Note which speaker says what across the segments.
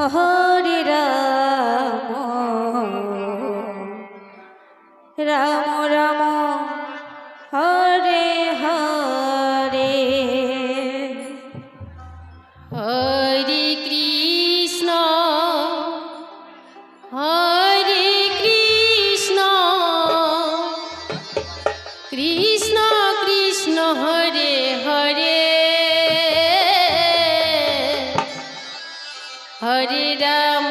Speaker 1: হরে রাম রাম রাম হরে হরে
Speaker 2: হরে কৃষ্ণ হরে কৃষ্ণ কৃষ্ণ কৃষ্ণ হরে হরে হরে রাম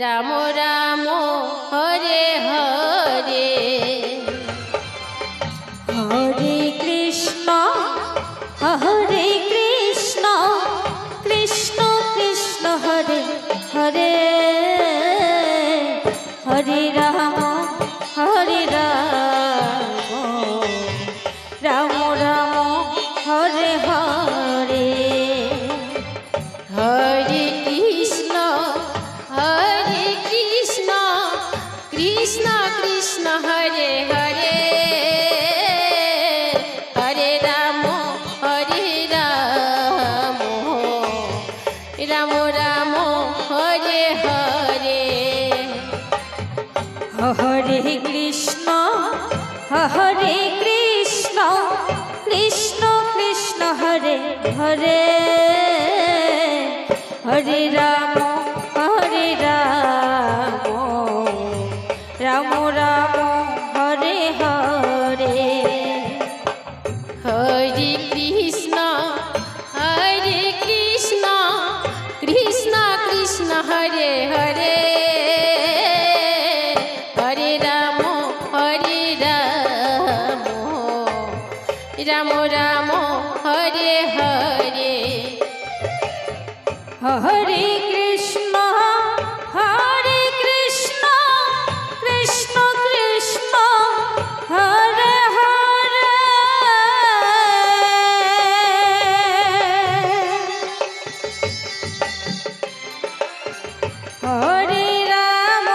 Speaker 2: রাম রাম হরে হরে
Speaker 1: হরে কৃষ্ণ কৃষ্ণ কৃষ্ণ হরে হরে হরে রাম রাম রাম হরে হরে
Speaker 2: হরে কৃষ্ণ কৃষ্ণ কৃষ্ণ হরে হরে হরে রাম রাম রাম হরে হরে
Speaker 1: হরে কৃষ্ণ কৃষ্ণ কৃষ্ণ হরে হরে হরে রাম রাম রাম হরে হরে
Speaker 2: হরে কৃষ্ণ কৃষ্ণ কৃষ্ণ হরে হরে হরে রাম রাম রাম হরে হরে
Speaker 1: হরে কৃষ্ণ কৃষ্ণ কৃষ্ণ হরে হরে হরে রাম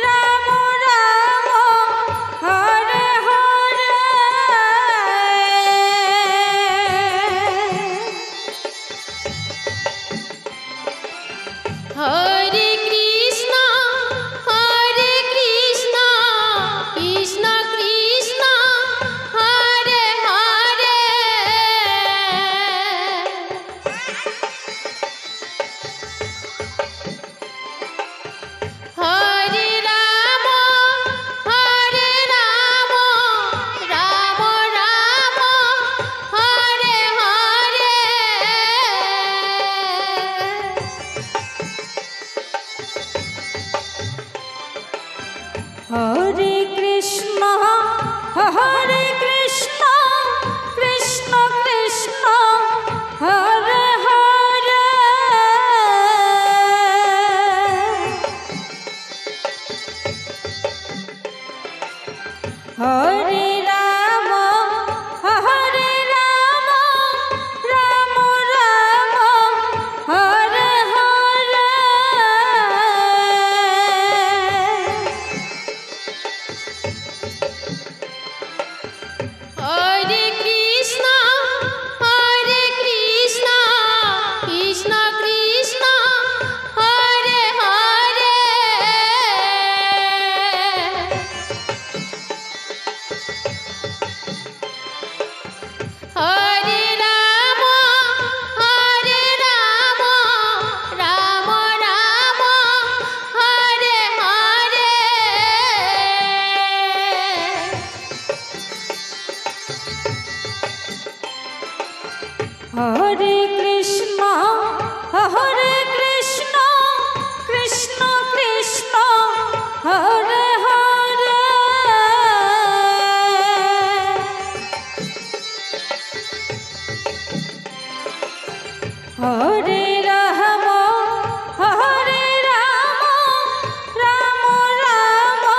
Speaker 1: রাম রাম হরে হরে
Speaker 2: হরে কৃষ্ণ কৃষ্ণ কৃষ্ণ হরে হরে হরে রাম রাম রাম হরে হরে
Speaker 1: হরে কৃষ্ণ কৃষ্ণ কৃষ্ণ হরে হরে হরে রাম রাম রাম হরে হরে
Speaker 2: হরে কৃষ্ণ কৃষ্ণ কৃষ্ণ হরে হরে হরে রাম রাম রাম হরে হরে
Speaker 1: হরে কৃষ্ণ কৃষ্ণ কৃষ্ণ হরে হরে হরে রাম রাম রাম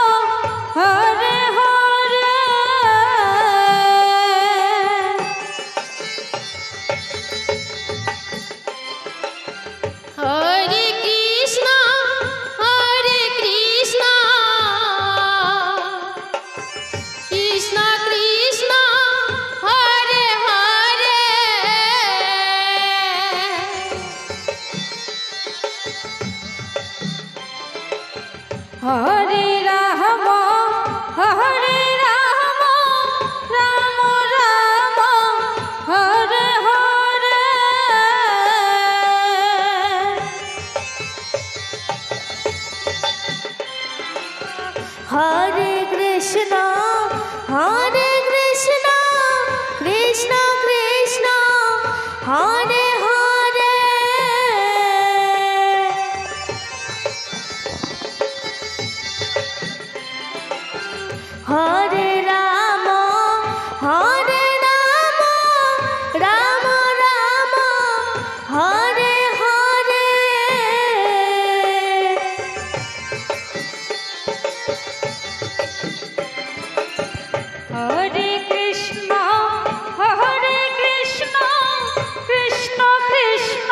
Speaker 1: হরে হরে
Speaker 2: হরে কৃষ্ণ কৃষ্ণ কৃষ্ণ
Speaker 1: হরে রাম হরে রাম রাম রাম হরে হরে
Speaker 2: হরে কৃষ্ণ কৃষ্ণ কৃষ্ণ হরে হরে হরে রাম রাম রাম হরে হরে
Speaker 1: হরে কৃষ্ণ কৃষ্ণ কৃষ্ণ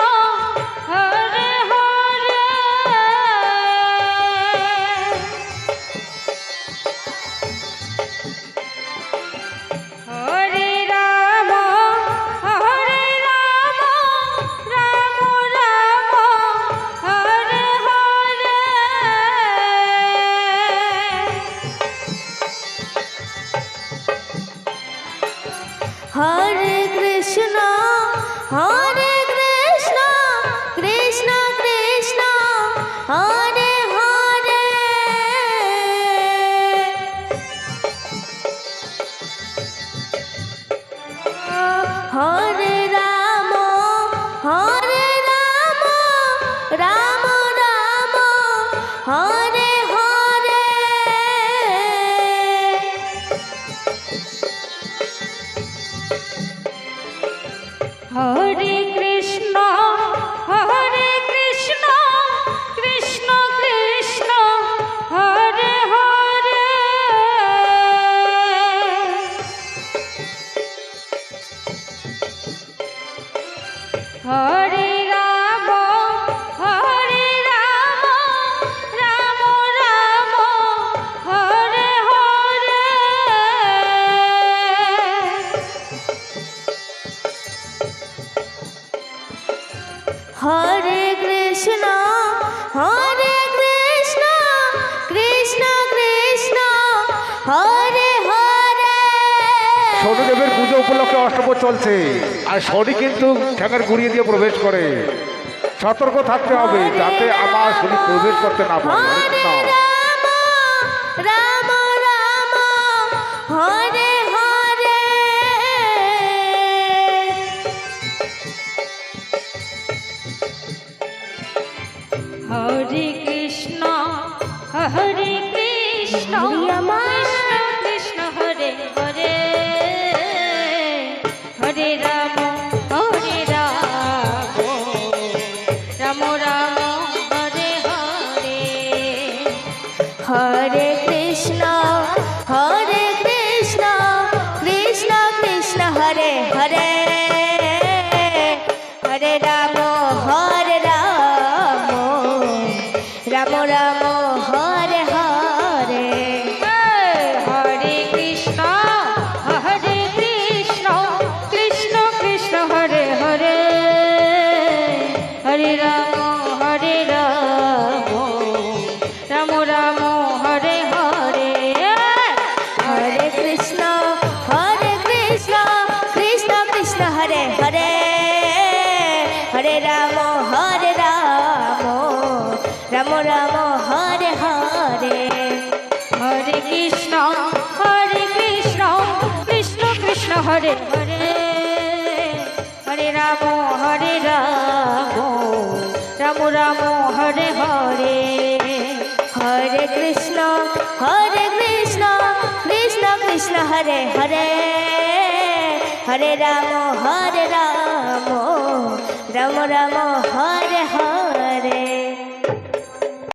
Speaker 1: হরে হরে হরে রাম রাম রাম হরে হরে
Speaker 2: হরে কৃষ্ণ কৃষ্ণ কৃষ্ণ হরে হরে হরে রাম রাম রাম হরে হরে
Speaker 1: হরে কৃষ্ণ কৃষ্ণ কৃষ্ণ হরে হরে হরে রাম রাম রাম হরে হরে
Speaker 2: হরে কৃষ্ণ কৃষ্ণ কৃষ্ণ হরে হরে
Speaker 3: শনিদেবের পুজো উপলক্ষে অষ্টপ্রহর চলছে আর শনি কিন্তু ঠ্যাঙের গুড়িয়ে দিয়ে প্রবেশ করে। সতর্ক থাকতে হবে যাতে আমার শনি প্রবেশ করতে না পারে।
Speaker 2: হরে রাম রাম হরে হরে
Speaker 1: হরে কৃষ্ণ কৃষ্ণ কৃষ্ণ হরে হরে হরে রাম রাম রাম হরে হরে
Speaker 2: হরে কৃষ্ণ কৃষ্ণ কৃষ্ণ হরে হরে হরে রাম রাম রাম হরে হরে
Speaker 1: হরে কৃষ্ণ কৃষ্ণ কৃষ্ণ হরে হরে হরে রাম রাম রাম হরে হরে
Speaker 2: হরে কৃষ্ণ কৃষ্ণ কৃষ্ণ হরে হরে হরে রাম রাম রাম হরে হরে
Speaker 1: হরে কৃষ্ণ কৃষ্ণ কৃষ্ণ হরে হরে হরে রাম রাম রাম হরে হরে
Speaker 2: হরে কৃষ্ণ কৃষ্ণ কৃষ্ণ হরে হরে হরে রাম রাম রাম হরে হরে